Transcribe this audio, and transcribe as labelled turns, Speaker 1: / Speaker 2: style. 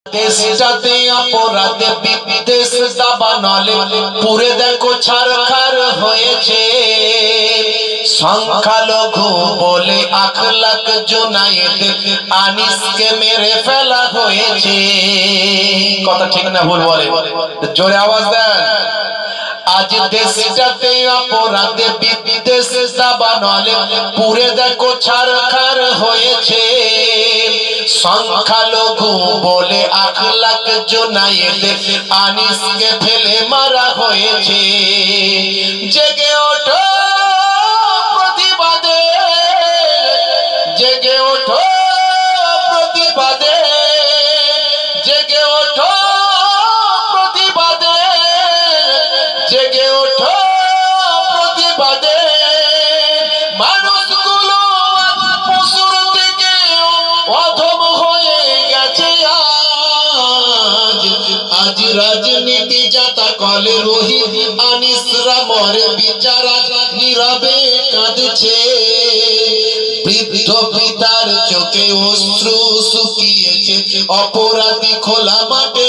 Speaker 1: দেশটাতে অপরাধে বিদেশ দাবানলে পুরে দেখো ছারখার হয়েছে। সংখ্যালঘু বলে আখলাক জুনায়েদ আনিসকে মেরে ফেলা হয়েছে। কথা ঠিক না ভুল বলে? জোরে আওয়াজ দেন। আজ দেশটাতে অপরাধে বিদেশ দাবানলে পুরে দেখো ছারখার হয়েছে। সংখ্যালঘু বলে আখলাক জুনায়েদ আনিসকে ফেলে মারা হয়েছে। জেগে ওঠো প্রতিবাদে, জেগে ওঠো প্রতিবাদে, জেগে ওঠো প্রতিবাদে, জেগে ওঠো প্রতিবাদে। মানুষগুলো পশুর থেকে অধম হয়ে গেছে। আজ রাজনীতি যাতা কলে রোহিত আনিসরা মরে বিচারা নীরবে কাঁদছে। বৃদ্ধ পিতার চোখে অশ্রু শুকিয়েছে, অপরাধী খোলা মাঠে